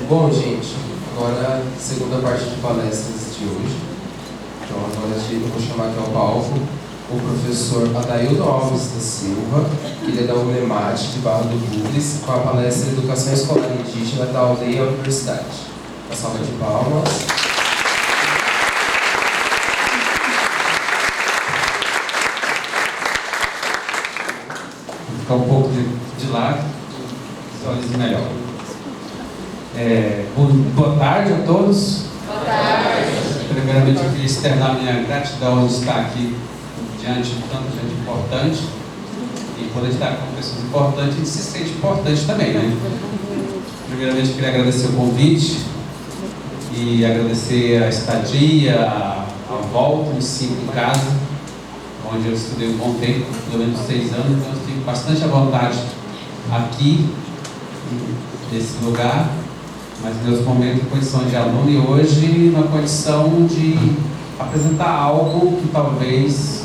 Bom, gente, agora a segunda parte de palestras de hoje. Então, agora eu vou chamar aqui ao palco o professor Adaildo Alves da Silva, que ele é da UNEMAT de Barra do Bugres, com a palestra Educação Escolar Indígena da Aldeia à Universidade. Uma salva de palmas. Vou ficar um pouco de lado, visualize melhor. Boa tarde a todos. Boa tarde. Primeiramente, eu queria externar minha gratidão de estar aqui diante de tanta gente importante. E quando a gente está com pessoas importantes, a gente se sente importante também, né? Primeiramente, eu queria agradecer o convite e agradecer a estadia, a volta, me sinto em casa, onde eu estudei um bom tempo, pelo menos 6 anos, então eu fico bastante à vontade aqui, nesse lugar, mas meus momentos em condição de aluno e hoje na condição de apresentar algo que talvez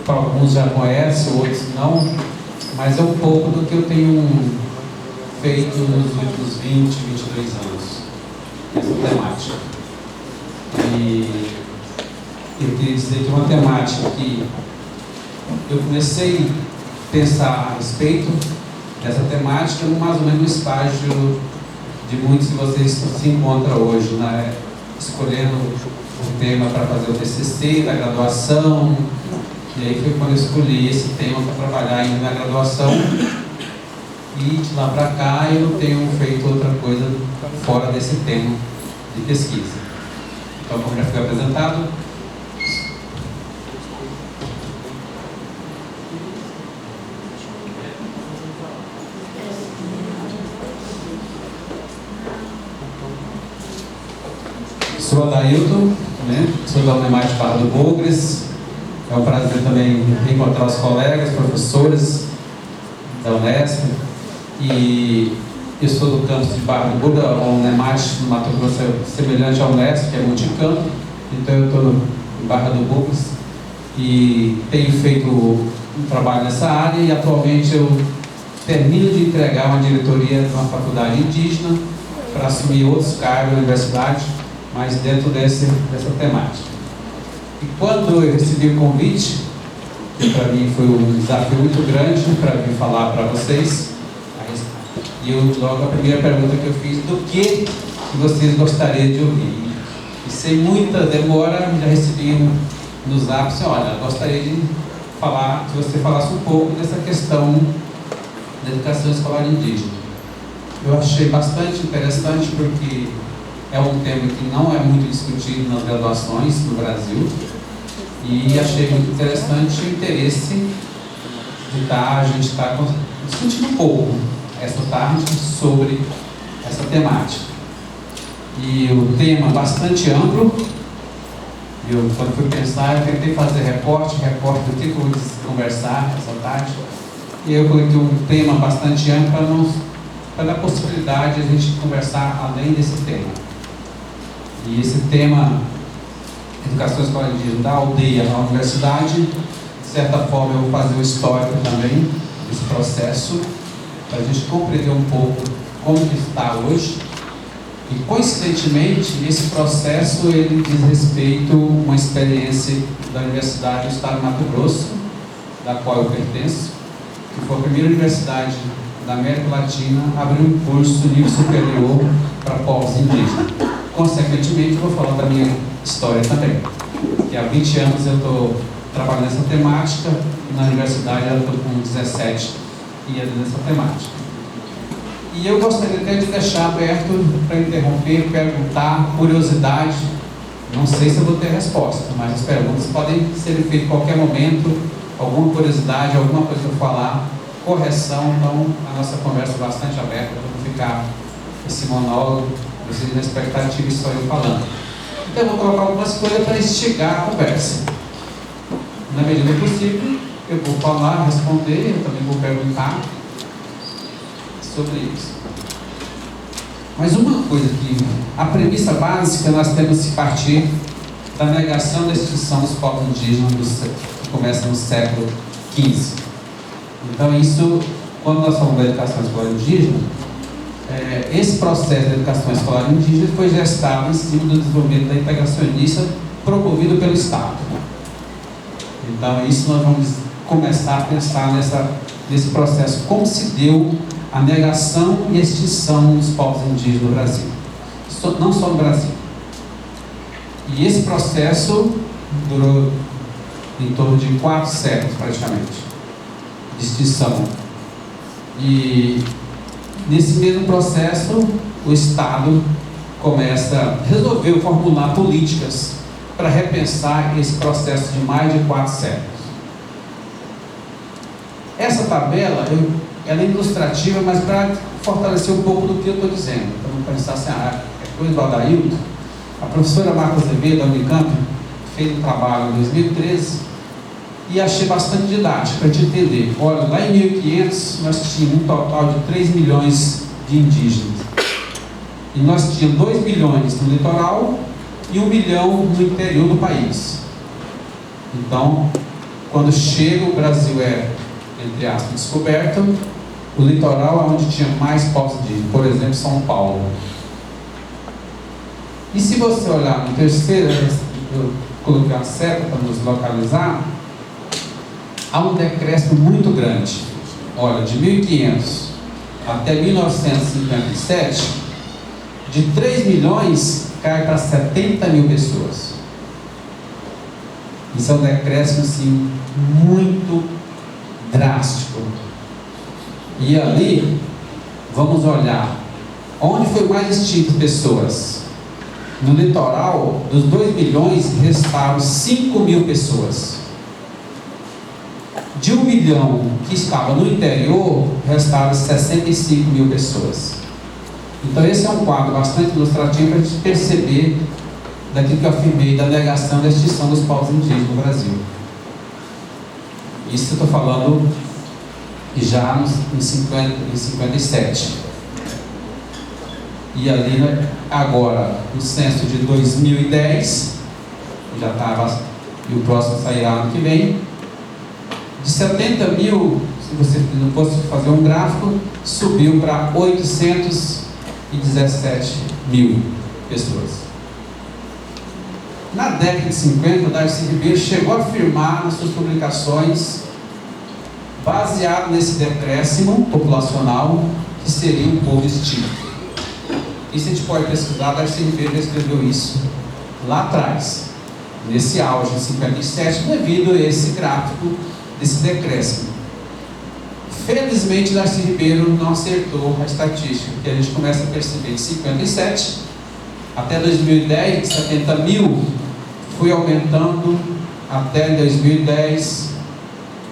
para alguns já conhecem, outros não, mas é um pouco do que eu tenho feito nos últimos 20, 22 anos, essa temática. E eu queria dizer que é uma temática que eu comecei a pensar a respeito dessa temática no mais ou menos no estágio de muitos de vocês que se encontram hoje, né? Escolhendo o tema para fazer o TCC, da graduação, e aí foi quando eu escolhi esse tema para trabalhar ainda na graduação, e de lá para cá eu não tenho feito outra coisa fora desse tema de pesquisa. Então, como já foi apresentado, sou Adaildo, né? Sou da UNEMAT de Barra do Bugres. É um prazer também reencontrar os colegas, professores da Unesp. E eu sou do campus de Barra do Bugres, a UNEMAT no Mato Grosso é semelhante à Unesp, que é multicampo. Então eu estou em Barra do Bugres e tenho feito um trabalho nessa área e atualmente eu termino de entregar uma diretoria de uma faculdade indígena para assumir outros cargos na universidade, mas dentro dessa temática. E quando eu recebi o convite, que para mim foi um desafio muito grande para vir falar para vocês, e logo a primeira pergunta que eu fiz, do que vocês gostariam de ouvir? E sem muita demora, já recebi no zap, assim, olha, gostaria de falar, que você falasse um pouco dessa questão da educação escolar indígena. Eu achei bastante interessante porque é um tema que não é muito discutido nas graduações no Brasil e achei muito interessante o interesse de a gente estar discutindo um pouco essa tarde sobre essa temática. E o tema bastante amplo, eu quando fui pensar, eu tentei fazer recorte do que eu vou conversar essa tarde, e eu coloquei um tema bastante amplo para dar possibilidade de a gente conversar além desse tema. E esse tema, Educação Escolar Indígena da Aldeia à Universidade, de certa forma eu vou fazer um histórico também desse processo, para a gente compreender um pouco como que está hoje. E coincidentemente, esse processo ele diz respeito a uma experiência da Universidade do Estado de Mato Grosso, da qual eu pertenço, que foi a primeira universidade da América Latina a abrir um curso nível superior para povos indígenas. Consequentemente, eu vou falar da minha história também, que há 20 anos eu estou trabalhando nessa temática, e na universidade eu estou com 17 e é nessa temática. E eu gostaria até de deixar aberto para interromper, perguntar, curiosidade. Não sei se eu vou ter resposta, mas as perguntas podem ser feitas em qualquer momento, alguma curiosidade, alguma coisa para eu falar, correção. Então, a nossa conversa é bastante aberta, para não ficar esse monólogo, vocês na expectativa e só eu falando. Então, eu vou colocar algumas coisas para instigar a conversa. Na medida do possível, eu vou falar, responder, eu também vou perguntar sobre isso. Mas uma coisa que a premissa básica nós temos que partir da negação da extinção dos povos indígenas que começa no século XV. Então isso, quando nós falamos da educação escolar indígena, esse processo de educação escolar indígena foi gestado em cima do desenvolvimento da integracionista promovido pelo Estado. Então, isso nós vamos começar a pensar nesse processo, como se deu a negação e a extinção dos povos indígenas no Brasil, não só no Brasil. E esse processo durou em torno de 4 séculos, praticamente, de extinção. E nesse mesmo processo, o Estado resolveu formular políticas para repensar esse processo de mais de 4 séculos. Essa tabela, ela é ilustrativa, mas para fortalecer um pouco do que eu estou dizendo. Para não pensar assim, é coisa do Adailton. A professora Marta Azevedo, da Unicamp, fez um trabalho em 2013 e achei bastante didático para a gente entender. Olha, lá em 1500 nós tínhamos um total de 3 milhões de indígenas. E nós tínhamos 2 milhões no litoral e 1 milhão no interior do país. Então, quando chega, o Brasil entre aspas, descoberto, o litoral é onde tinha mais povos indígenas, por exemplo, São Paulo. E se você olhar no terceiro, eu coloquei uma seta para nos localizar, há um decréscimo muito grande. Olha, de 1500 até 1957, de 3 milhões cai para 70 mil pessoas. Isso é um decréscimo assim, muito drástico. E ali, vamos olhar onde foi mais extinto pessoas. No litoral, dos 2 milhões, restaram 5 mil pessoas. De 1 milhão que estava no interior, restaram 65 mil pessoas. Então esse é um quadro bastante ilustrativo para a gente perceber daquilo que eu afirmei, da negação da extinção dos povos indígenas no Brasil. Isso eu estou falando já em 57. E ali, agora, no censo de 2010, já estava, e o próximo sairá ano que vem, de 70 mil, se você não fosse fazer um gráfico, subiu para 817 mil pessoas. Na década de 50, Darcy Ribeiro chegou a afirmar nas suas publicações, baseado nesse decréscimo populacional, que seria um povo extinto. Isso a gente pode pesquisar, Darcy Ribeiro escreveu isso lá atrás, nesse auge, em 57, devido a esse gráfico desse decréscimo. Felizmente, Darcy Ribeiro não acertou a estatística, porque a gente começa a perceber de 57 até 2010, 70 mil, foi aumentando até 2010,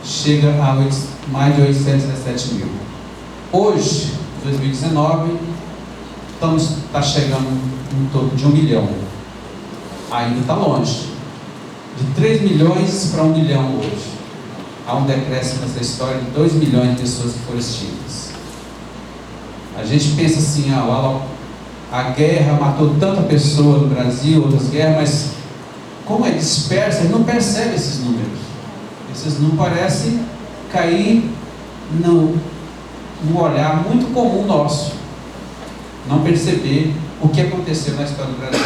chega a mais de 817 mil. Hoje, 2019, está chegando em torno de 1 milhão. Ainda está longe. De 3 milhões para 1 milhão hoje. Há um decréscimo nessa história de 2 milhões de pessoas que foram extintas. A gente pensa assim, a guerra matou tanta pessoa no Brasil, outras guerras, mas como é dispersa, a gente não percebe esses números. Esses não parecem cair num olhar muito comum nosso. Não perceber o que aconteceu na história do Brasil.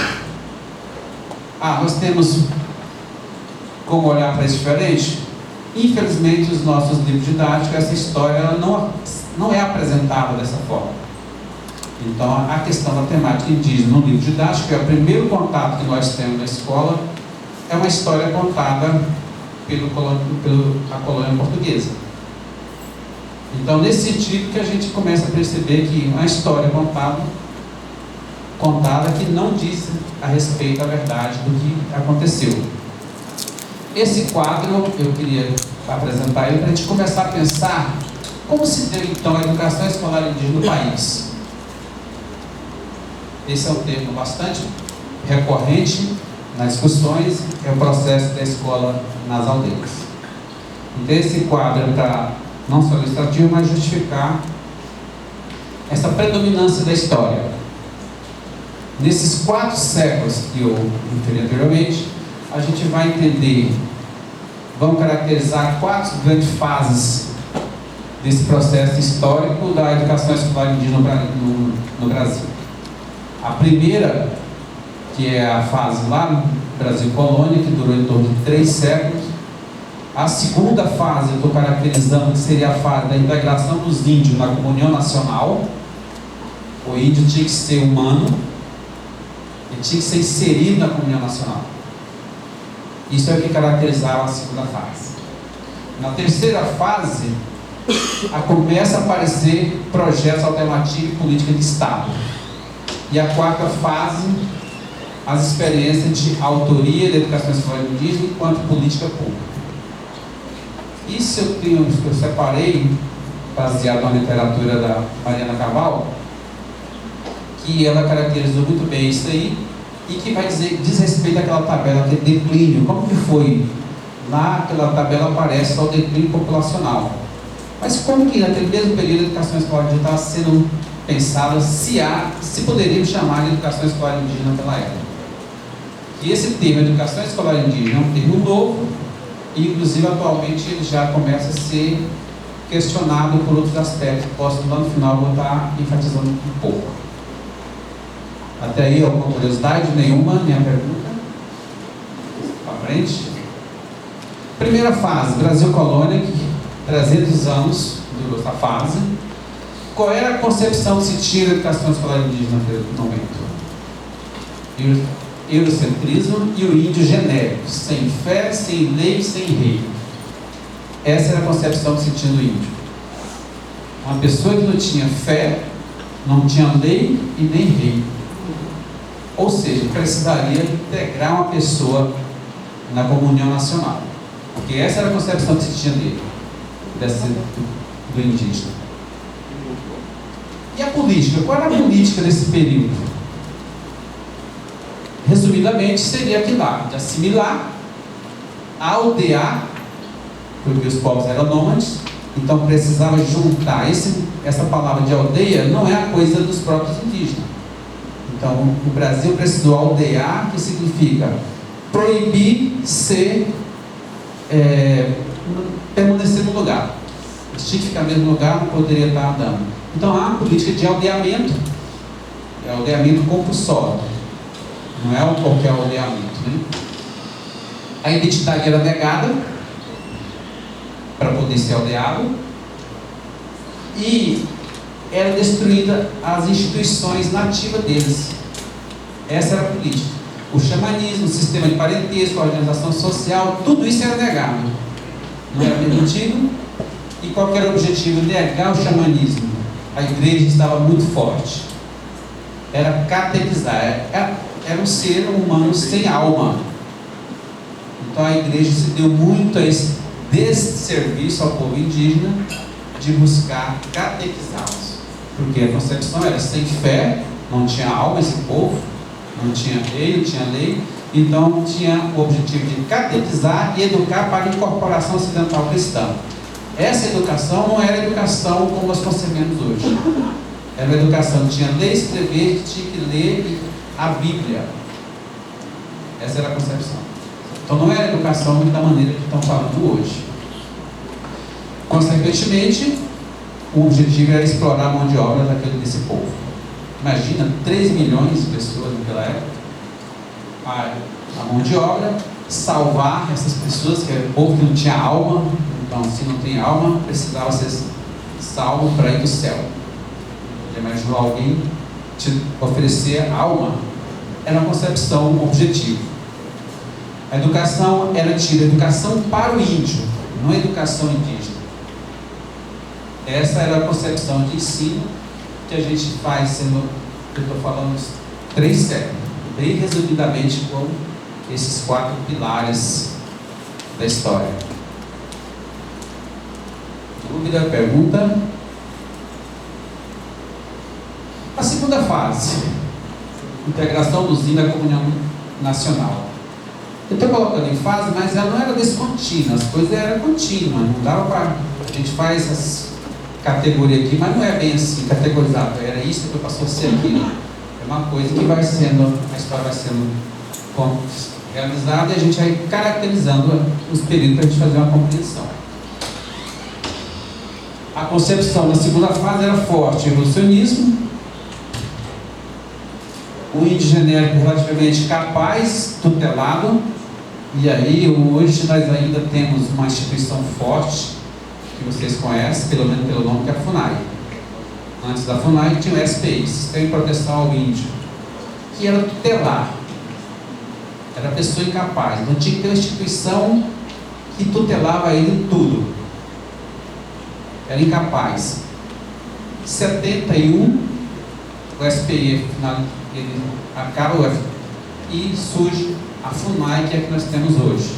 Nós temos como olhar para isso diferente? Infelizmente, os nossos livros didáticos, essa história não é apresentada dessa forma. Então, a questão da temática indígena no livro didático, que é o primeiro contato que nós temos na escola, é uma história contada pela colônia portuguesa. Então, nesse sentido que a gente começa a perceber que uma história contada que não diz a respeito da verdade do que aconteceu. Esse quadro, eu queria apresentar ele para a gente começar a pensar como se deu então a educação escolar indígena no país. Esse é um tema bastante recorrente nas discussões, é o processo da escola nas aldeias. Então esse quadro é para não só ilustrativo, mas justificar essa predominância da história. Nesses 4 séculos que eu referi anteriormente, a gente vai entender, vamos caracterizar 4 grandes fases desse processo histórico da educação escolar indígena no Brasil. A primeira, que é a fase lá no Brasil Colônia, que durou em torno de 3 séculos. A segunda fase, eu estou caracterizando que seria a fase da integração dos índios na comunhão nacional. O índio tinha que ser humano, ele tinha que ser inserido na comunhão nacional. Isso é o que caracterizava a segunda fase. Na terceira fase, começa a aparecer projetos alternativos e política de Estado. E a quarta fase, as experiências de autoria da educação escolar indígena enquanto política pública. Isso eu separei, baseado na literatura da Mariana Caval, que ela caracterizou muito bem isso aí, e que vai diz respeito àquela tabela, aquele declínio. Como que foi? Lá, aquela tabela aparece só o declínio populacional. Mas como que naquele mesmo período a educação escolar indígena estava sendo pensada, se poderíamos chamar de educação escolar indígena naquela época? E esse termo, educação escolar indígena, é um termo novo, e inclusive atualmente ele já começa a ser questionado por outros aspectos. Posso lá no final vou estar enfatizando um pouco. Até aí, alguma curiosidade? Nenhuma? Minha pergunta? Para frente. Primeira fase, Brasil Colônia, que 300 anos durou essa fase. Qual era a concepção que se tinha da educação escolar indígena naquele momento? Eurocentrismo e o índio genérico, sem fé, sem lei, sem rei. Essa era a concepção que se tinha do índio. Uma pessoa que não tinha fé, não tinha lei e nem rei. Ou seja, precisaria integrar uma pessoa na comunhão nacional. Porque essa era a concepção que se tinha dele, do indígena. E a política? Qual era a política desse período? Resumidamente, seria aquilo lá, de assimilar, aldear, porque os povos eram nômades, então precisava juntar. Essa palavra de aldeia não é a coisa dos próprios indígenas. Então, o Brasil precisou aldear, que significa proibir permanecer no lugar. Se tinha que ficar no mesmo lugar, não poderia estar andando. Então, há uma política de aldeamento, aldeamento compulsório. Não é qualquer aldeamento, né? A identidade era negada para poder ser aldeado e era destruída as instituições nativas deles. Essa era a política. O xamanismo, o sistema de parentesco, a organização social, tudo isso era negado. Não era permitido. E qual era o objetivo? Negar o xamanismo. A igreja estava muito forte. Era catequizar. Era um ser humano sem alma. Então a igreja se deu muito a esse desserviço ao povo indígena de buscar catequizá-los. Porque a concepção era sem fé, não tinha alma esse povo, não tinha rei, não tinha lei. Então tinha o objetivo de catequizar e educar para a incorporação ocidental cristã. Essa educação não era educação como nós concebemos hoje. Era uma educação que tinha ler e escrever, que tinha que ler a Bíblia. Essa era a concepção. Então não era educação da maneira que estão falando hoje. Consequentemente, o objetivo era explorar a mão de obra desse povo. Imagina, 3 milhões de pessoas naquela época. A mão de obra, salvar essas pessoas, que era o povo que não tinha alma. Então, se não tem alma, precisava ser salvo para ir do céu. Já imaginou alguém te oferecer alma? Era uma concepção, um objetivo. A educação era tida, educação para o índio, não educação indígena. Essa era a concepção de ensino que a gente faz, eu estou falando 3 séculos, bem resumidamente com esses 4 pilares da história. Dúvida, pergunta? A segunda fase, integração dos índios na comunhão nacional. Eu estou colocando em fase, mas ela não era descontínua, as coisas eram contínuas, não dava para... A gente faz as categorias aqui, mas não é bem assim, categorizado, era isso que passou a ser aquilo. É uma coisa que vai sendo, a história vai sendo realizada e a gente vai caracterizando os períodos para a gente fazer uma compreensão. A concepção na segunda fase era forte, evolucionismo. O índio genérico relativamente capaz, tutelado. E aí, hoje nós ainda temos uma instituição forte, que vocês conhecem, pelo menos pelo nome, que é a FUNAI. Antes da FUNAI tinha o SPI, Sistema de Proteção ao Índio, que era tutelar. Era pessoa incapaz. Então tinha que ter uma instituição que tutelava ele tudo. Era incapaz. Em 71, o SPI ele acaba e surge a FUNAI, que é a que nós temos hoje,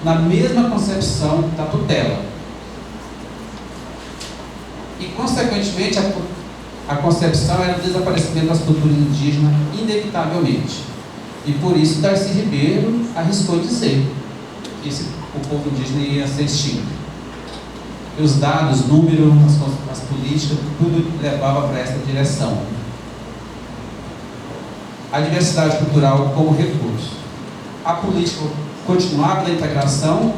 na mesma concepção da tutela. E, consequentemente, a concepção era o desaparecimento das culturas indígenas, inevitavelmente. E por isso Darcy Ribeiro arriscou dizer que o povo indígena ia ser extinto. E os dados, números, as políticas, tudo levava para essa direção. A diversidade cultural como recurso. A política continuava da integração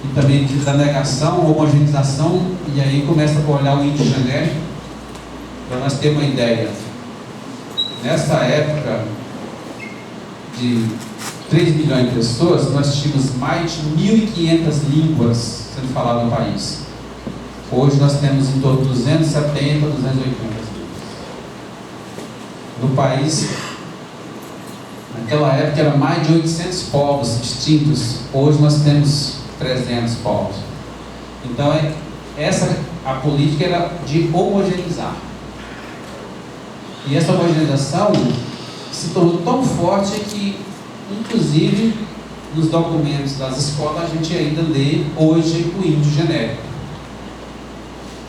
e também da negação, homogeneização, e aí começa a olhar o índio genérico, para nós termos uma ideia. Nessa época de 3 milhões de pessoas, nós tínhamos mais de 1.500 línguas sendo faladas no país. Hoje nós temos em torno de 270, 280 línguas. No país, naquela época, era mais de 800 povos distintos. Hoje nós temos 300 povos. Então, a política era de homogeneizar. E essa homogeneização se tornou tão forte que, inclusive, nos documentos das escolas, a gente ainda lê hoje o índio genérico.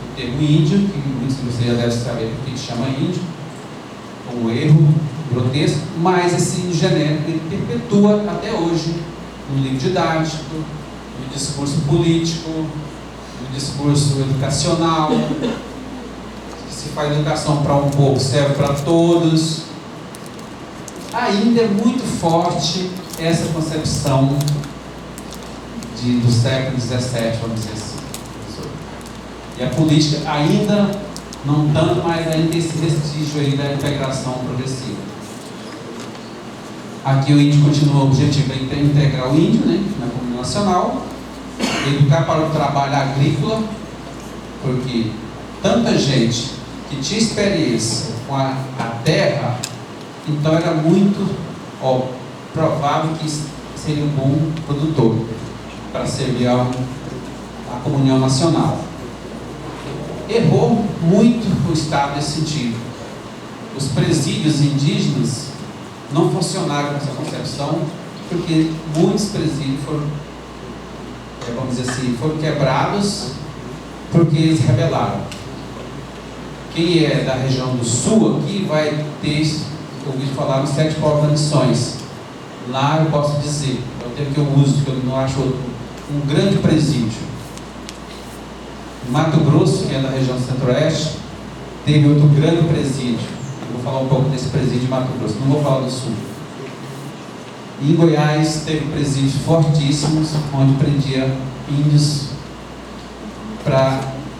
O termo índio, que muitos de vocês já devem saber porque chama índio, um erro grotesco, mas esse índio genérico ele perpetua até hoje no livro didático, no discurso político, no discurso educacional. Se faz educação para um pouco, serve para todos. Ainda é muito forte essa concepção do século XVII, vamos dizer assim. E a política ainda não tanto, mas ainda tem esse vestígio aí da integração progressiva. Aqui o índio continua o objetivo de integrar o índio, né, na comunidade nacional, educar para o trabalho agrícola, porque tanta gente que tinha experiência com a terra, então era muito provável que seria um bom produtor para servir a comunhão nacional. Errou muito o Estado nesse sentido. Os presídios indígenas não funcionaram com essa concepção, porque muitos presídios foram, vamos dizer assim, foram quebrados porque eles rebelaram. Quem é da região do sul aqui vai ter ouvido falar nos 7 povos das missões. Lá eu posso dizer, é o termo que eu uso, que eu não acho um grande presídio. Mato Grosso, que é da região centro-oeste, teve outro grande presídio. Eu vou falar um pouco desse presídio de Mato Grosso, não vou falar do sul. E em Goiás teve presídios fortíssimos, onde prendia índios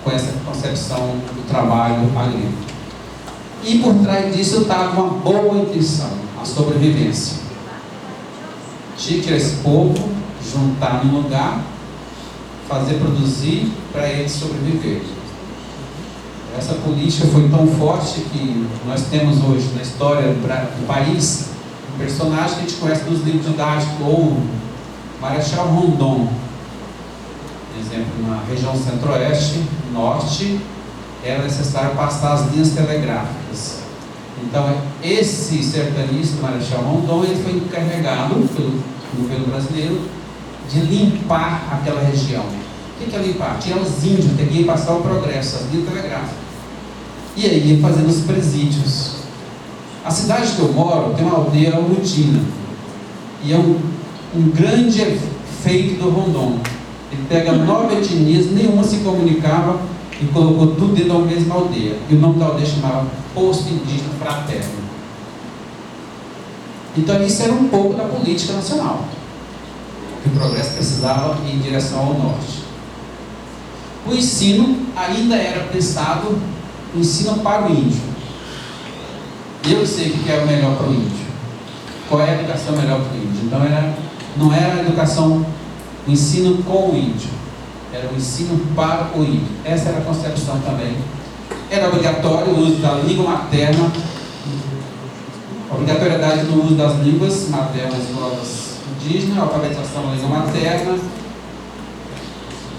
com essa concepção do trabalho agrícola. E por trás disso estava uma boa intenção, a sobrevivência. Tinha que esse povo juntar num lugar, fazer produzir para eles sobreviver. Essa política foi tão forte que nós temos hoje na história do país um personagem que a gente conhece dos livros didáticos, ou Marechal Rondon. Por exemplo, na região centro-oeste, norte, era necessário passar as linhas telegráficas. Então, esse sertanista, Marechal Rondon, ele foi encarregado pelo governo brasileiro de limpar aquela região. O que é limpar? Tirar os índios, ter que passar o progresso, as linhas telegráficas. E aí ia fazendo os presídios. A cidade que eu moro tem uma aldeia Urutina. E é um grande feito do Rondon. Ele pega 9 etnias, nenhuma se comunicava, e colocou tudo dentro da mesma aldeia. E o nome da aldeia chamava Posto Indígena Fraterno. Então isso era um pouco da política nacional, que o progresso precisava ir em direção ao norte. o ensino ainda era pensado, o ensino para o índio. Eu sei o que é o melhor para o índio. Qual é a educação melhor para o índio? Então não era a educação, o ensino com o índio, era o ensino para o índio. Essa era a concepção também. Era obrigatório o uso da língua materna, obrigatoriedade no uso das línguas maternas nas escolas indígenas, a alfabetização na língua materna,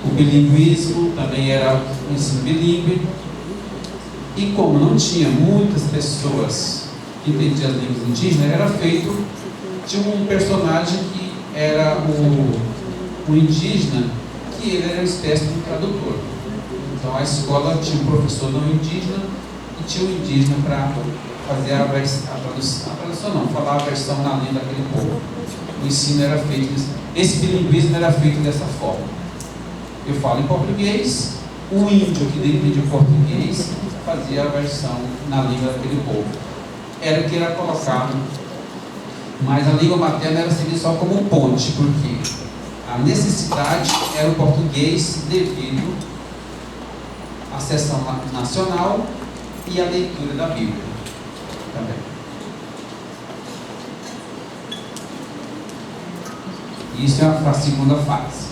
o bilinguismo também era o ensino bilíngue. E como não tinha muitas pessoas que entendiam as línguas indígenas, era feito, tinha um personagem que era o indígena, que ele era uma espécie de tradutor. Então a escola tinha um professor não indígena e tinha um indígena para fazer a tradução não, falar a versão na língua daquele povo. O ensino era feito, esse bilinguismo era feito dessa forma. Eu falo em português, o índio que entendia português fazia a versão na língua daquele povo. Era o que era colocado, mas a língua materna era servida só como ponte, porque a necessidade era o português devido à sessão nacional e à leitura da Bíblia também. Isso é a segunda fase.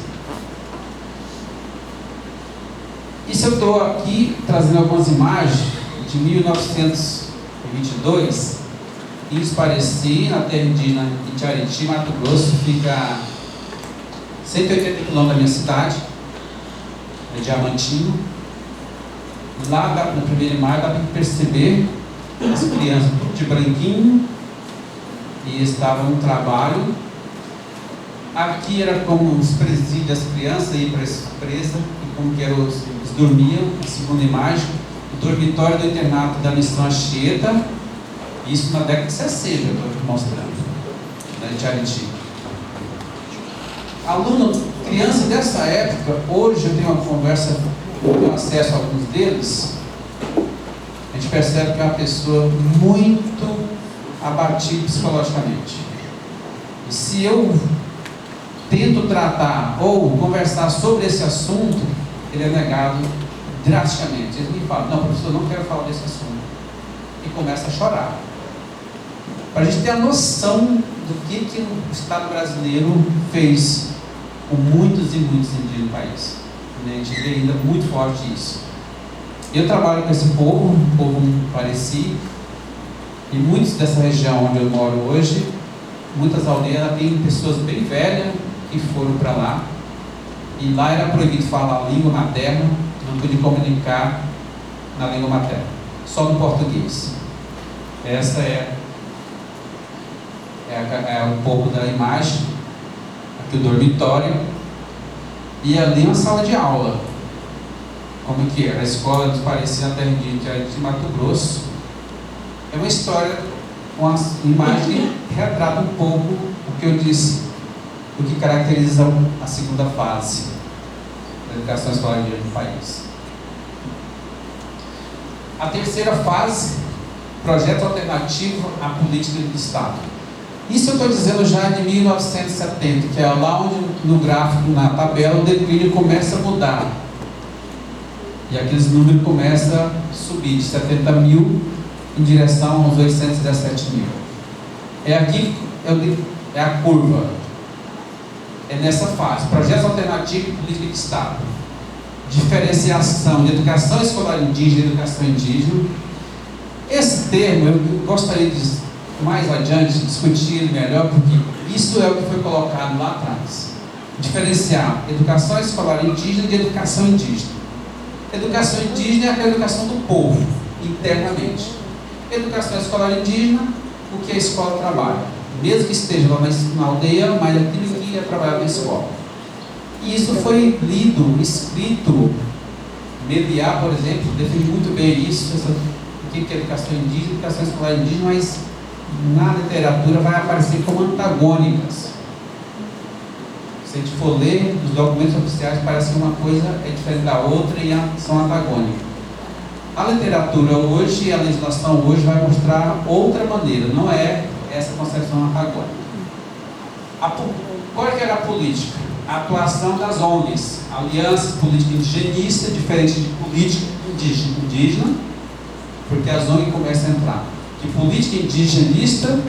Isso eu estou aqui trazendo algumas imagens de 1922. Isso parecia na terra indígena de Tiariti, Mato Grosso, fica 180 quilômetros da minha cidade, é Diamantino. Lá na primeira imagem dá para perceber as crianças tudo de branquinho e estavam no trabalho. Aqui era como os presídios das crianças iam para a presa e como que eles dormiam. A segunda imagem, o dormitório do internato da Missão Anchieta, isso na década de 60, eu estou mostrando, da Tiariti. Aluno, criança dessa época, hoje eu tenho uma conversa, eu tenho acesso a alguns deles, a gente percebe que é uma pessoa muito abatida psicologicamente. E se eu tento tratar ou conversar sobre esse assunto, ele é negado drasticamente. Ele me fala, não, professor, não quero falar desse assunto. E começa a chorar. Para a gente ter a noção do que o Estado brasileiro fez com muitos e muitos indígenas no país. A gente vê ainda muito forte isso. Eu trabalho com esse povo, um povo parecido, e muitos dessa região onde eu moro hoje, muitas aldeias têm pessoas bem velhas que foram para lá, e lá era proibido falar a língua materna, não podia comunicar na língua materna, só no português. Essa é um pouco da imagem, aqui o dormitório, e ali uma sala de aula, como que era a escola dos Parecidos na terra de Mato Grosso. É uma história, uma imagem que retrata um pouco o que eu disse, o que caracteriza a segunda fase da educação escolar no país. A terceira fase, projeto alternativo à política do Estado. Isso eu estou dizendo já de 1970, que é lá onde no gráfico, na tabela, o declínio começa a mudar. E aqueles números começam a subir de 70 mil em direção aos 817 mil. É aqui, é a curva. É nessa fase. Projetos alternativos e política de Estado. Diferenciação de educação escolar indígena e educação indígena. Esse termo eu gostaria de mais adiante discutir melhor, porque isso é o que foi colocado lá atrás. Diferenciar educação escolar indígena de educação indígena. Educação indígena é aquela educação do povo, internamente. Educação escolar indígena, o que a escola trabalha. Mesmo que esteja lá na aldeia, mas aquilo que é trabalhado na escola. E isso foi lido, escrito. Mediar, por exemplo, define muito bem isso, o que é educação indígena, educação escolar indígena, mas na literatura vai aparecer como antagônicas. Se a gente for ler os documentos oficiais, parece que uma coisa é diferente da outra e são antagônicas. A literatura hoje, a legislação hoje vai mostrar outra maneira, não é essa concepção antagônica. Qual é que era a política? a atuação das ONGs, alianças políticas indigenistas, diferente de política indígena, porque as ONGs começam a entrar. Que política indigenista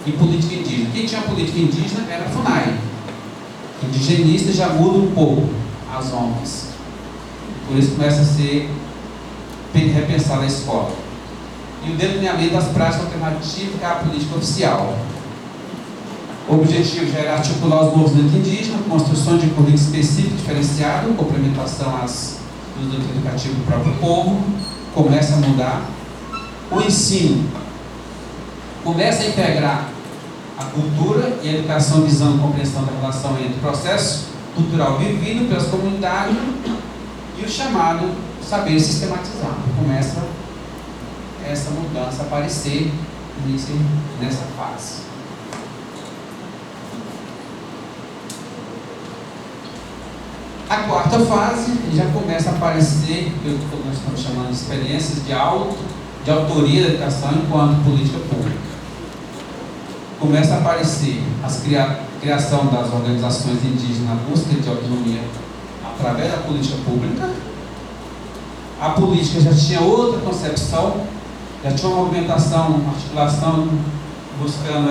e política indígena. Quem tinha política indígena era a FUNAI. Indigenista já muda um pouco as ONGs. Por isso começa a ser repensada a escola. E o delineamento das práticas alternativas à política oficial. O objetivo já era articular os movimentos indígenas, construção de currículo específico diferenciado, complementação às do educativo do próprio povo, começa a mudar. O ensino começa a integrar a cultura e a educação visando a compreensão da relação entre o processo cultural vivido pelas comunidades e o chamado saber sistematizar. Começa essa mudança a aparecer nessa fase. A quarta fase já começa a aparecer o que nós estamos chamando de experiências de autoria da educação enquanto política pública. Começa a aparecer a criação das organizações indígenas na busca de autonomia através da política pública. A política já tinha outra concepção, já tinha uma movimentação, articulação, buscando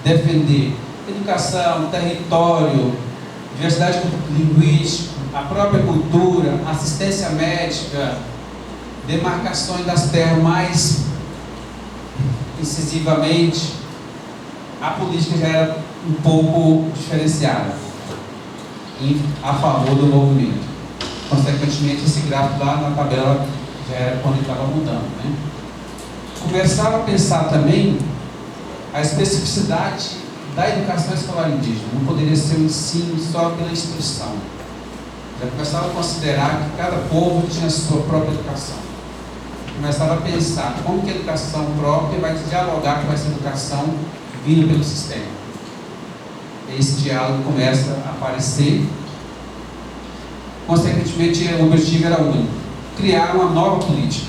defender educação, território, diversidade linguística, a própria cultura, assistência médica, demarcações das terras mais incisivamente. A política já era um pouco diferenciada a favor do movimento. Consequentemente, esse gráfico lá na tabela já era quando ele estava mudando, né? Começava a pensar também a especificidade da educação escolar indígena. Não poderia ser um ensino só pela instrução. Já começava a considerar que cada povo tinha a sua própria educação. Começava a pensar como que a educação própria vai dialogar com essa educação vindo pelo sistema. Esse diálogo começa a aparecer. Consequentemente, o objetivo era único: criar uma nova política.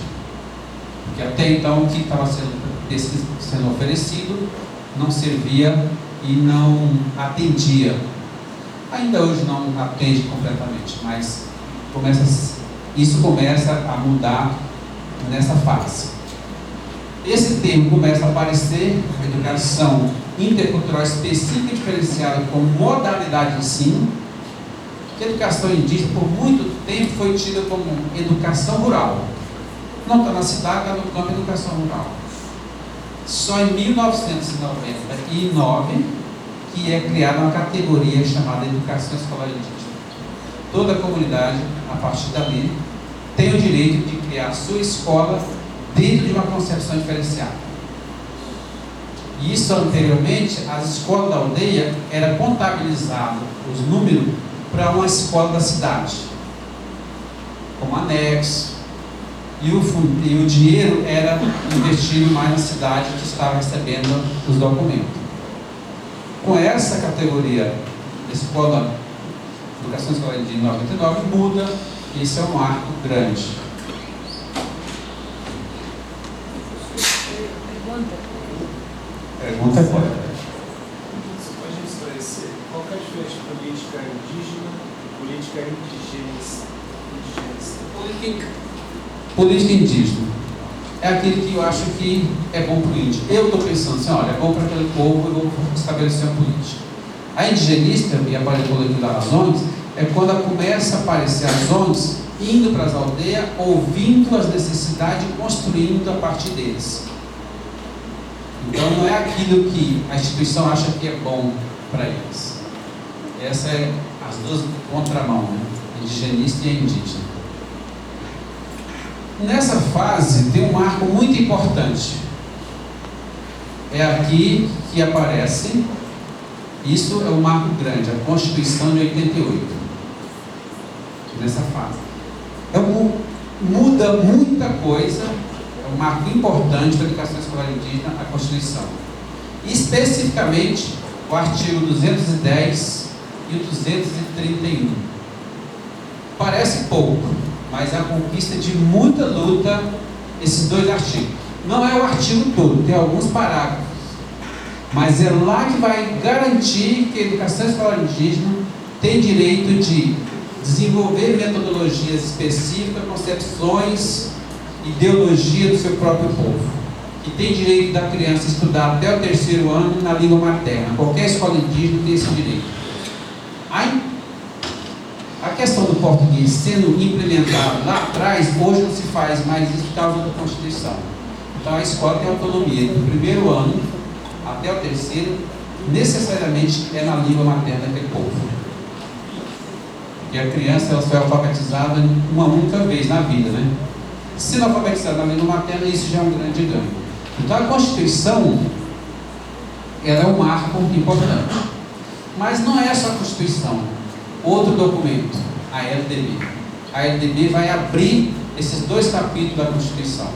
Porque até então o que estava sendo oferecido não servia e não atendia. Ainda hoje não atende completamente, mas isso começa a mudar nessa fase. Esse termo começa a aparecer, a educação intercultural específica e diferenciada como modalidade de ensino, que a educação indígena por muito tempo foi tida como educação rural. Não está na cidade, está no campo de educação rural. Só em 1999 que é criada uma categoria chamada Educação Escolar Indígena. Toda a comunidade, a partir dali, tem o direito de criar a sua escola dentro de uma concepção diferenciada. E isso anteriormente, as escolas da aldeia era contabilizado os números para uma escola da cidade, como anexo, e o dinheiro era investido mais na cidade que estava recebendo os documentos. Com essa categoria, escola, educação escolar de 99 muda, e isso é um marco grande. Pergunta agora. Você pode esclarecer qual é a diferença de política indígena e política indigenista? Política indígena é aquele que eu acho que é bom para o índio. Eu estou pensando assim, olha, é bom para aquele povo, eu vou estabelecer uma política. A indigenista, e apareceu aqui das ONGs, é quando começa a aparecer as ONGs indo para as aldeias, ouvindo as necessidades e construindo a partir deles. Então não é aquilo que a instituição acha que é bom para eles. Essa é as duas contramãos, né? A indigenista e a indígena. Nessa fase tem um marco muito importante. É aqui que aparece, isso é um marco grande, a Constituição de 88. Nessa fase. Muda muita coisa, é um marco importante da educação escolar indígena, a Constituição. Especificamente, o artigo 210 e o 231. Parece pouco, mas é a conquista de muita luta esses dois artigos. Não é o artigo todo, tem alguns parágrafos Mas é lá que vai garantir que a educação escolar indígena tem direito de desenvolver metodologias específicas, concepções, ideologia do seu próprio povo. Que tem direito da criança estudar até o 3º ano na língua materna. Qualquer escola indígena tem esse direito. A questão do português sendo implementado lá atrás, hoje não se faz mais isso por causa da Constituição. Então a escola tem autonomia do 1º ano até o 3º, necessariamente é na língua materna daquele povo. Porque a criança ela foi alfabetizada uma única vez na vida, né? Sendo alfabetizada na língua materna, isso já é um grande ganho. Então a Constituição, ela é um marco importante. Mas não é só a Constituição. Outro documento, a LDB. A LDB vai abrir esses 2 capítulos da Constituição.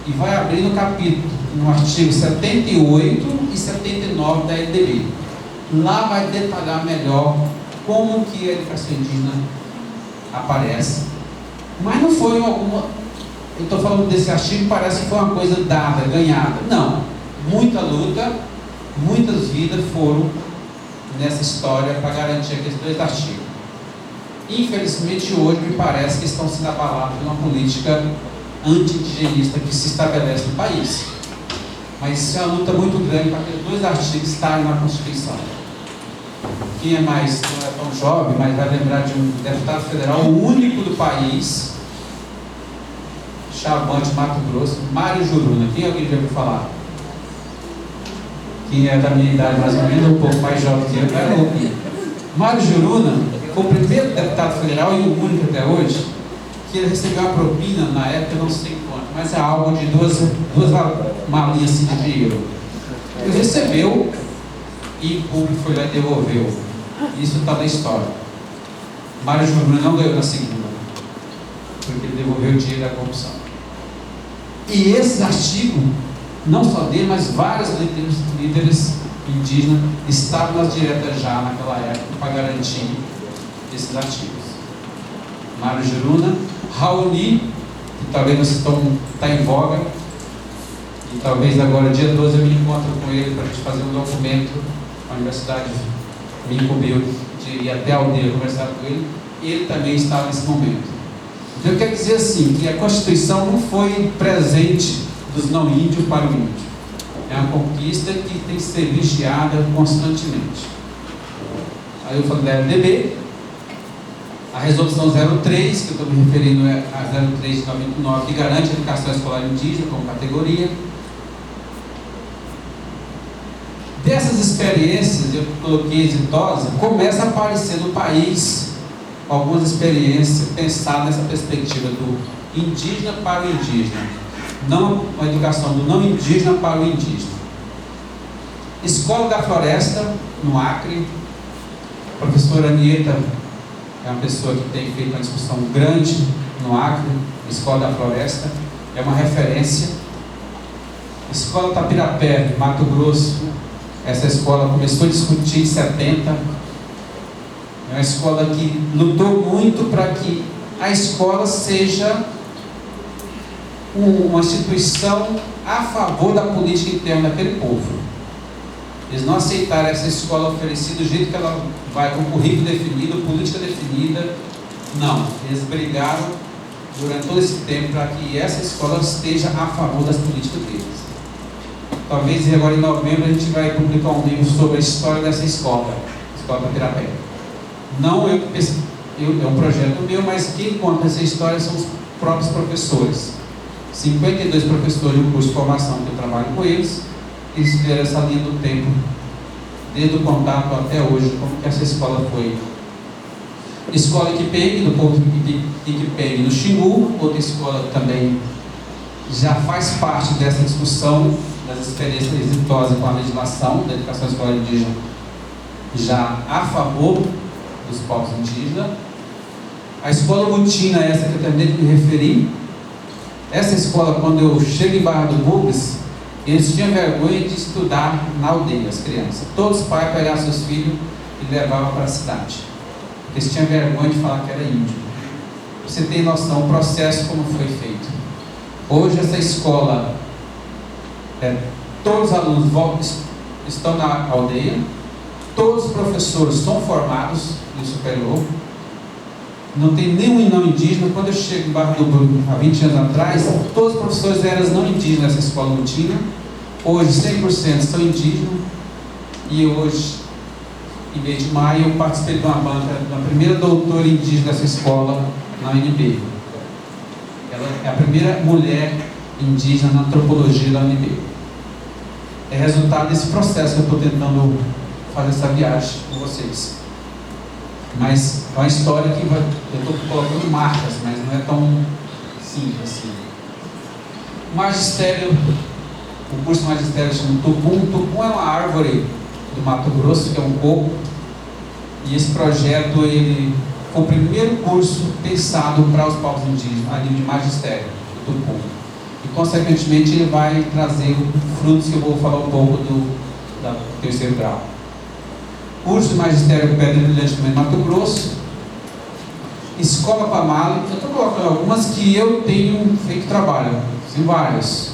E vai abrir no artigo 78 e 79 da LDB. Lá vai detalhar melhor como que a educação indígena aparece. Mas não foi alguma... Eu estou falando desse artigo, parece que foi uma coisa dada, ganhada. Não. Muita luta, muitas vidas foram nessa história para garantir aqueles 2 artigos. Infelizmente hoje me parece que estão sendo abalados por uma política anti-indigenista que se estabelece no país. Mas isso é uma luta muito grande para aqueles 2 artigos estarem na Constituição. Quem é mais, não é tão jovem, mas vai lembrar de um deputado federal, o único do país, Chavante, Mato Grosso, Mário Juruna. Quem alguém já ouviu falar? Quem é da minha idade mais ou menos, um pouco mais jovem que eu, era ouvir. Mário Juruna foi o primeiro deputado federal e o único até hoje que ele recebeu uma propina, na época não sei quanto, mas é algo de duas malinhas assim de dinheiro. Ele recebeu e o público foi lá e devolveu. Isso está na história. Mário Juruna não ganhou na segunda, porque ele devolveu o dinheiro da corrupção. E esse artigo, não só dele, mas vários líderes indígenas estavam nas diretas já naquela época para garantir esses artigos. Mário Juruna, Raoni, que talvez não está em voga, e talvez agora, dia 12, eu me encontro com ele para a gente fazer um documento. A universidade me incumbiu de ir até a aldeia conversar com ele, e ele também estava nesse momento. Então, eu quero dizer assim, que a Constituição não foi presente dos não índios para o índio. É uma conquista que tem que ser vigiada constantemente. Aí eu falo da LDB, a resolução 03, que eu estou me referindo é a 03 de 99, que garante a educação escolar indígena como categoria. Dessas experiências, eu coloquei exitosas, começa a aparecer no país algumas experiências pensadas nessa perspectiva do indígena para o indígena, não a educação do não indígena para o indígena. Escola da Floresta, no Acre, a professora Anieta é uma pessoa que tem feito uma discussão grande no Acre. Escola da Floresta é uma referência. Escola Tapirapé, Mato Grosso, essa escola começou a discutir em 70. É uma escola que lutou muito para que a escola seja uma instituição a favor da política interna daquele povo. Eles não aceitaram essa escola oferecida do jeito que ela vai, com currículo definido, política definida. Não, eles brigaram durante todo esse tempo para que essa escola esteja a favor das políticas deles. Talvez agora em novembro a gente vai publicar um livro sobre a história dessa escola, Escola Tapirapé. Não é um projeto meu, mas quem conta essa história são os próprios professores. 52 professores do curso de formação que eu trabalho com eles, eles fizeram essa linha do tempo, desde o contato até hoje, como que essa escola foi. Escola Iquipeng, do povo Iquipeng, no Xingu, outra escola que também já faz parte dessa discussão das experiências exitosas com a legislação da educação escolar indígena, já a favor dos povos indígenas. A escola Mutina, essa que eu terminei de me referir, essa escola, quando eu chego em Barra do Bugres, eles tinham vergonha de estudar na aldeia, as crianças. Todos os pais pegavam seus filhos e levavam para a cidade. Eles tinham vergonha de falar que era índio. Você tem noção, o processo como foi feito. Hoje essa escola, todos os alunos estão na aldeia, todos os professores são formados no superior, não tem nenhum não indígena. Quando eu chego em Barra do Bugre, há 20 anos atrás, todos os professores eram não indígenas, essa escola não tinha. Hoje 100% são indígenas, e hoje, em mês de maio, eu participei de uma banca da primeira doutora indígena dessa escola na UNB. Ela é a primeira mulher indígena na antropologia da UNB. É resultado desse processo que eu estou tentando fazer essa viagem com vocês. Mas é uma história que eu estou colocando marcas, mas não é tão simples assim. O magistério, o curso de magistério chama Tupum. Tupum é uma árvore do Mato Grosso, que é um coco, e esse projeto ele foi o primeiro curso pensado para os povos indígenas, a nível de magistério, o Tupum. E consequentemente ele vai trazer frutos que eu vou falar um pouco do terceiro grau. Curso de magistério Pedra Brilhante também no Mato Grosso. Escola Pamalo, eu estou colocando algumas que eu tenho feito trabalho, tem várias,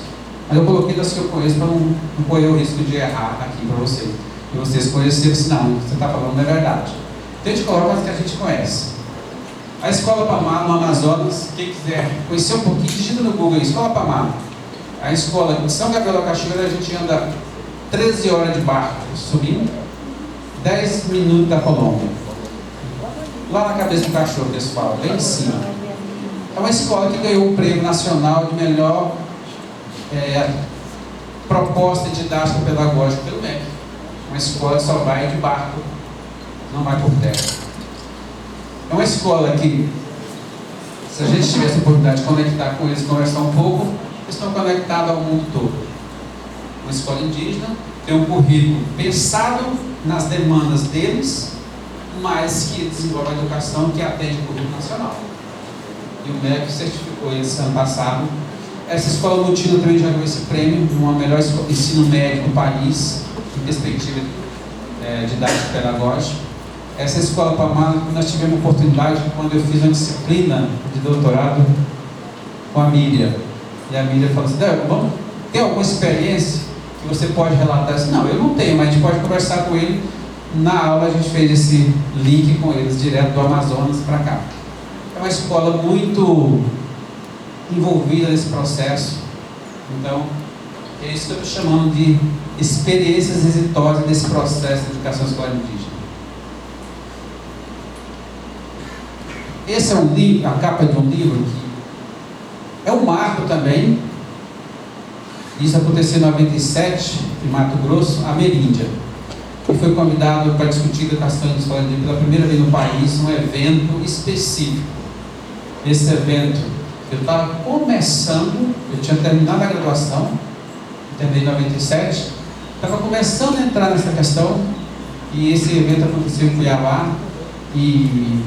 mas eu coloquei das que eu conheço para não correr o risco de errar aqui para vocês, e vocês conhecerem, senão você está falando não é verdade. Então a gente coloca as que a gente conhece. A Escola Pamalo no Amazonas, quem quiser conhecer um pouquinho, digita no Google aí, Escola Pamalo. A escola em São Gabriel da Cachoeira, a gente anda 13 horas de barco, subindo 10 minutos da Colômbia. Lá na cabeça do cachorro, pessoal, bem em cima. É uma escola que ganhou o prêmio nacional de melhor proposta didática pedagógica pelo MEC. Uma escola que só vai de barco, não vai por terra. É uma escola que, se a gente tivesse a oportunidade de conectar com eles, conversar um pouco, eles estão conectados ao mundo todo. Uma escola indígena tem um currículo pensado nas demandas deles, mas que desenvolve a educação que atende o currículo nacional. E o MEC certificou eles ano passado. Essa escola multidão também já ganhou esse prêmio, uma melhor ensino médio do país, em perspectiva didática pedagógica. Essa escola Pamalo, nós tivemos a oportunidade quando eu fiz uma disciplina de doutorado com a Miriam. E a Miriam falou assim: tem alguma experiência que você pode relatar? Assim, não, eu não tenho, mas a gente pode conversar com ele. Na aula a gente fez esse link com eles, direto do Amazonas para cá. É uma escola muito envolvida nesse processo. Então, é isso que eu estou chamando de experiências exitosas desse processo de educação escolar indígena. Esse é um livro, a capa de um livro que é um marco também. Isso aconteceu em 97, em Mato Grosso, a Meríndia. E foi convidado para discutir educação de escola indígena pela primeira vez no país, um evento específico. Esse evento, eu estava começando, eu tinha terminado a graduação, terminei em 97, estava começando a entrar nessa questão, e esse evento aconteceu em Cuiabá, e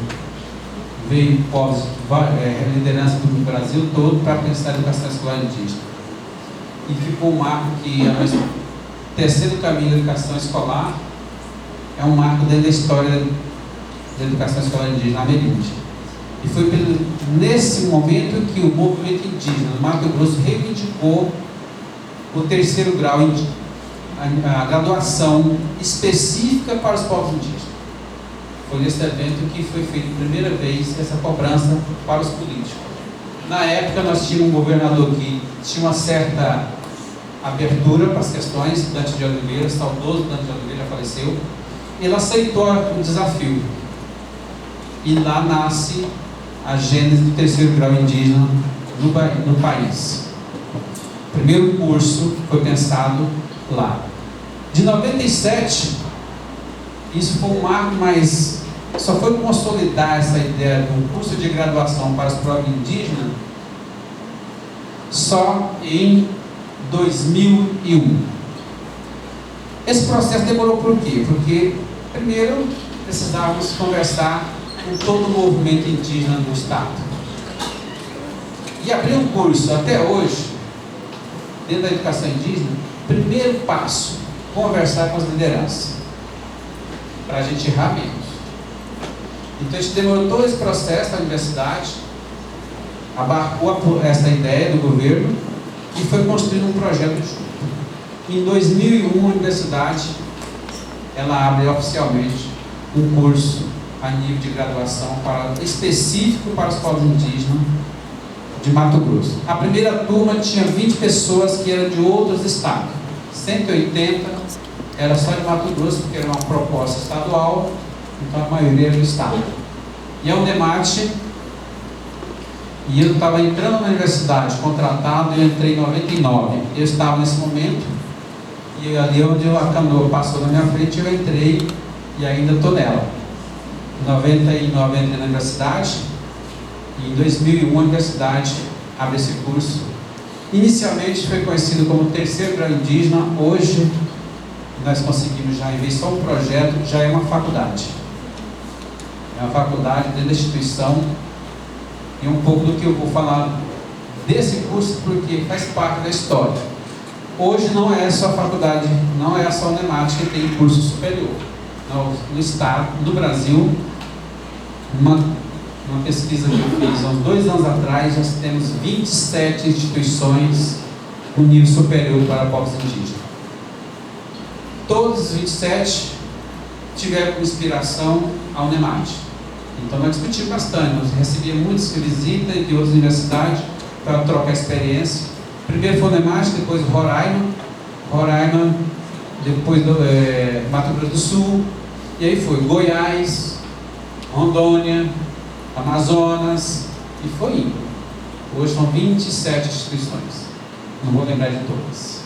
veio povos, liderança do Brasil todo para pensar em educação escolar indígena. E ficou um marco que é o terceiro caminho da educação escolar, é um marco dentro da história da educação escolar indígena na Meríndia. E foi nesse momento que o movimento indígena do Mato Grosso reivindicou o terceiro grau, a graduação específica para os povos indígenas. Foi nesse evento que foi feita a primeira vez essa cobrança para os políticos. Na época nós tínhamos um governador que tinha uma certa abertura para as questões, Dante de Oliveira, saudoso Dante de Oliveira, já faleceu. Ele aceitou o desafio. E lá nasce a gênese do terceiro grau indígena no país. O primeiro curso foi pensado lá. De 97, isso foi um marco, mas só foi consolidar essa ideia do curso de graduação para os povos indígenas só em 2001. Esse processo demorou por quê? Porque, primeiro, precisávamos conversar com todo o movimento indígena do Estado. E abrir um curso, até hoje, dentro da educação indígena, primeiro passo, conversar com as lideranças, para a gente errar menos. Então a gente demorou todo esse processo na universidade, abarcou essa ideia do governo e foi construindo um projeto junto. Em 2001, a universidade ela abre oficialmente um curso a nível de graduação específico para os povos indígenas de Mato Grosso. A primeira turma tinha 20 pessoas que eram de outros estados. 180 era só de Mato Grosso, porque era uma proposta estadual, então a maioria era do estado. E a UNEMAT, e eu estava entrando na universidade, contratado, eu entrei em 99. Eu estava nesse momento, e ali onde a canoa passou na minha frente, eu entrei e ainda estou nela. Em 99 eu entrei na universidade, e em 2001 a universidade abre esse curso. Inicialmente foi conhecido como terceiro grau indígena, hoje nós conseguimos já, em vez de só um projeto, já é uma faculdade. É uma faculdade dentro da instituição, e um pouco do que eu vou falar desse curso, porque faz parte da história. Hoje não é só a faculdade, não é só a UNEMAT que tem curso superior. No estado, no Brasil, uma pesquisa que eu fiz há uns 2 anos atrás, nós temos 27 instituições com nível superior para povos indígenas. Todos os 27 tiveram como inspiração a UNEMAT. Então nós discutimos bastante, nós recebíamos muitas visitas de outras universidades para trocar experiência. Primeiro foi o UNEMAT, depois o Roraima, depois Mato Grosso do Sul, e aí foi Goiás, Rondônia, Amazonas, e foi indo. Hoje são 27 instituições, não vou lembrar de todas.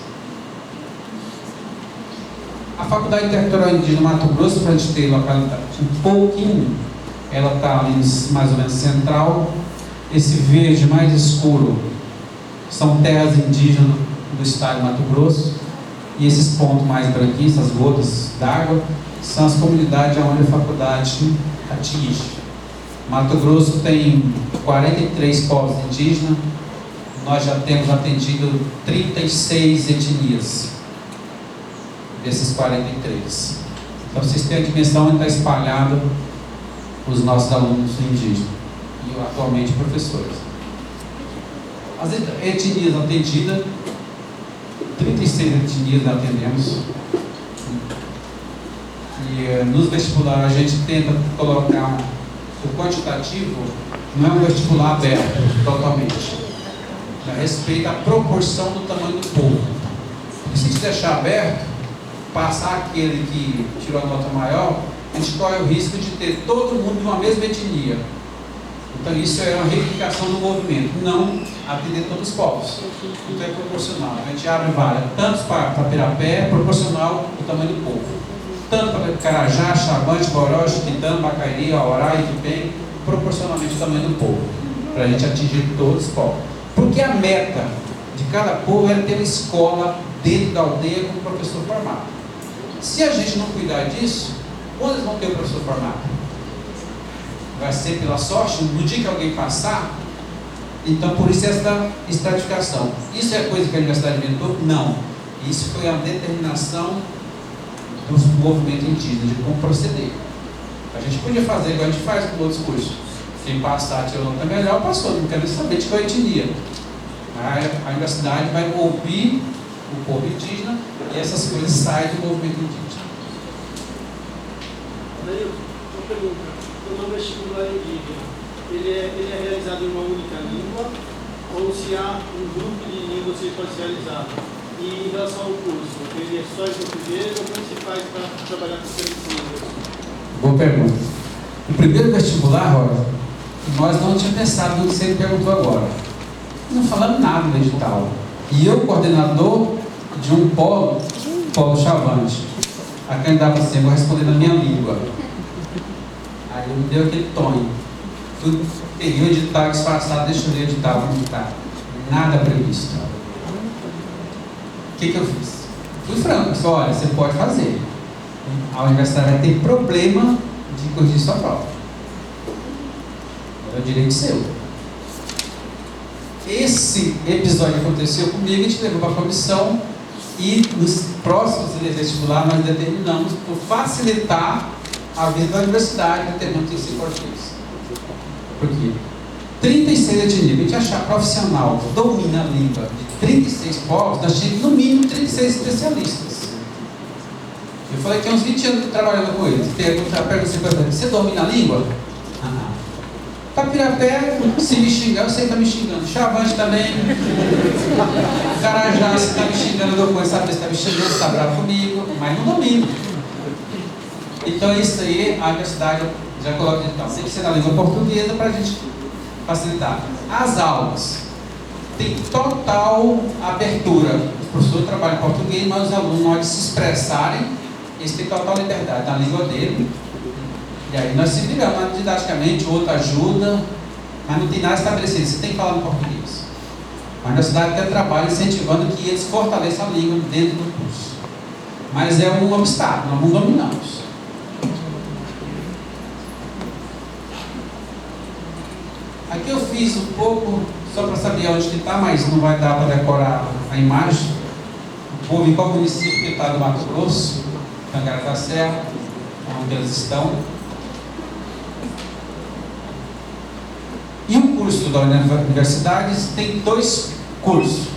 A Faculdade Territorial Indígena Mato Grosso, para a gente ter localidade um pouquinho, ela está ali mais ou menos central. Esse verde mais escuro são terras indígenas do estado de Mato Grosso, e esses pontos mais branquinhos, as gotas d'água, são as comunidades onde a faculdade atinge. Mato Grosso tem 43 povos indígenas, nós já temos atendido 36 etnias desses 43. Então vocês têm a dimensão onde está espalhado os nossos alunos indígenas e atualmente professores. As etnias atendidas, 36 etnias nós atendemos. E nos vestibulares a gente tenta colocar o quantitativo, não é um vestibular aberto totalmente, respeita a proporção do tamanho do povo. E se a gente deixar aberto, passar aquele que tirou a nota maior, a gente corre o risco de ter todo mundo de uma mesma etnia. Então isso é uma reivindicação do movimento, não atender todos os povos. Então é proporcional. A gente abre vaga tanto para Pirapé, proporcional ao tamanho do povo. Tanto para Carajá, Xavante, Boró, Chiquitã, Bacairi, Aurá, Iquipém, proporcionalmente ao tamanho do povo, para a gente atingir todos os povos. Porque a meta de cada povo é ter uma escola dentro da aldeia com um professor formado. Se a gente não cuidar disso, quando eles vão ter o professor formado? Vai ser pela sorte, no dia que alguém passar. Então por isso essa estratificação. Isso é coisa que a universidade inventou? Não. Isso foi a determinação do movimento indígena, de como proceder. A gente podia fazer igual a gente faz com outros cursos. Quem passar tirou nota melhor, passou, não quero saber de qual etnia. A universidade vai ouvir o povo indígena e essas coisas saem do movimento indígena. Daí, uma pergunta. O vestibular indígena, ele é realizado em uma única língua ou se há um grupo de línguas especializadas? E em relação ao curso, ele é só em português ou como se faz para trabalhar com essas línguas? Boa pergunta. O primeiro vestibular, Rosa, nós não tínhamos pensado no que você perguntou agora. Não falamos nada no edital. E eu, coordenador de um polo Xavante, a candidata assim, vou responder na minha língua. Aí me deu aquele tonho. Peguei o edital disfarçado, deixa eu ler o edital, como está. Nada previsto. O que eu fiz? Fui franco, disse, olha, você pode fazer. A universidade vai ter problema de corrigir sua prova. É o direito seu. Esse episódio aconteceu comigo, a gente levou para a comissão e nos próximos vestibular nós determinamos por facilitar a vida da universidade, determinando isso em português. Por quê? 36 etnias, a gente achar profissional que domina a língua de 36 povos, nós tínhamos no mínimo 36 especialistas. Eu falei que há uns 20 anos trabalhando com eles. Pergunta assim para ele: você domina a língua? Capirapé, se me xingar, você está me xingando. Chavante também. Carajá, você está me xingando. Eu vou saber se está me xingando, se está bravo comigo, mas não domino. Então isso aí, a universidade já coloca, então, tem que ser na língua portuguesa para a gente facilitar. As aulas tem total abertura. O professor trabalha em português, mas os alunos, na hora de se expressarem, eles têm total liberdade na língua dele. E aí nós se viramos didaticamente, o outro ajuda, mas não tem nada estabelecido. Você tem que falar em português. A universidade até trabalha incentivando que eles fortaleçam a língua dentro do curso. Mas é um obstáculo, nós não dominamos. Aqui eu fiz um pouco, só para saber onde que está, mas não vai dar para decorar a imagem. O povo em qual município que está do Mato Grosso, Tangará da Serra, onde eles estão. E o curso da universidade tem 2 cursos.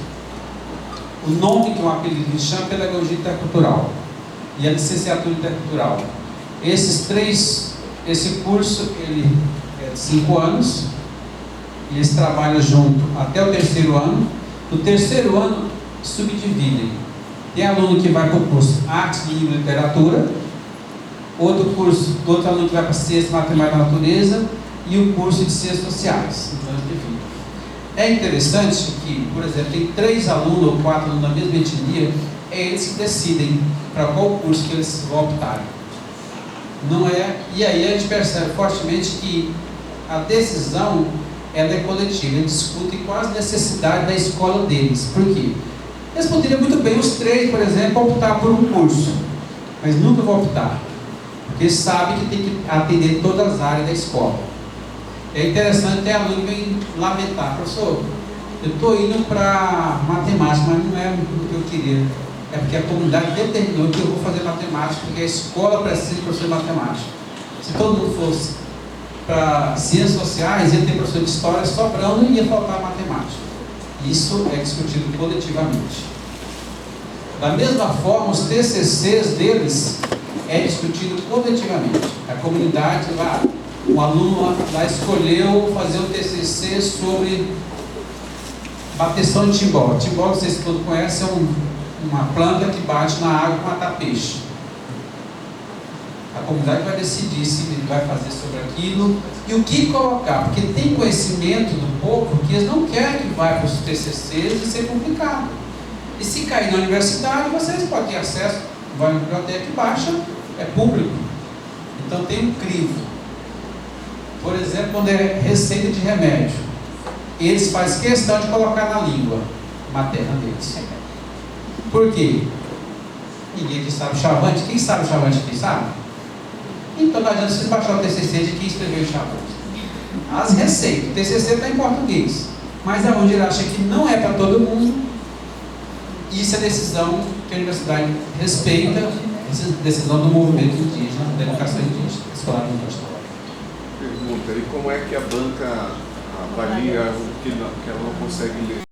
O nome, que é um apelido que chama Pedagogia Intercultural, e a licenciatura Intercultural. Esse curso ele é de 5 anos, e eles trabalham junto até o 3º ano. No 3º ano, subdividem. Tem aluno que vai para o curso Arte, Língua e Literatura, outro aluno que vai para Ciência, Matemática e Natureza, e o curso de Ciências Sociais. Então, é interessante que, por exemplo, tem 3 alunos ou 4 alunos da mesma etnia, é eles que decidem para qual curso que eles vão optar. Não é, e aí a gente percebe fortemente que a decisão ela é coletiva. Eles discutem quais as necessidades da escola deles. Por quê? Eles poderiam muito bem, os 3, por exemplo, optar por um curso, mas nunca vão optar, porque eles sabem que tem que atender todas as áreas da escola. É interessante, tem aluno que vem lamentar: professor, eu estou indo para matemática, mas não é o que eu queria. É porque a comunidade determinou que eu vou fazer matemática, porque a escola precisa de professor de matemática. Se todo mundo fosse para ciências sociais, ia ter professor de história sobrando e ia faltar matemática. Isso é discutido coletivamente. Da mesma forma, os TCCs deles é discutido coletivamente. A comunidade lá, um aluno lá escolheu fazer um TCC sobre bateção de timbó. Timbó, vocês todos conhecem, é uma planta que bate na água para matar peixe. A comunidade vai decidir se ele vai fazer sobre aquilo e o que colocar, porque tem conhecimento do povo que eles não querem que vá para os TCCs e ser complicado. E se cair na universidade, vocês podem ter acesso, vai na biblioteca e baixa, é público. Então tem um crivo. Por exemplo, quando é receita de remédio, eles fazem questão de colocar na língua materna deles. Por quê? Ninguém aqui sabe Chavante. Quem sabe Chavante aqui, sabe? Então não adianta vocês baixar o TCC de quem escreveu Chavante. As receitas, o TCC está em português, mas aonde ele acha que não é para todo mundo, isso é decisão que a universidade respeita, essa decisão do movimento indígena, da educação indígena, escolar indígena. Pergunta: e como é que a banca avalia o que ela não consegue ler?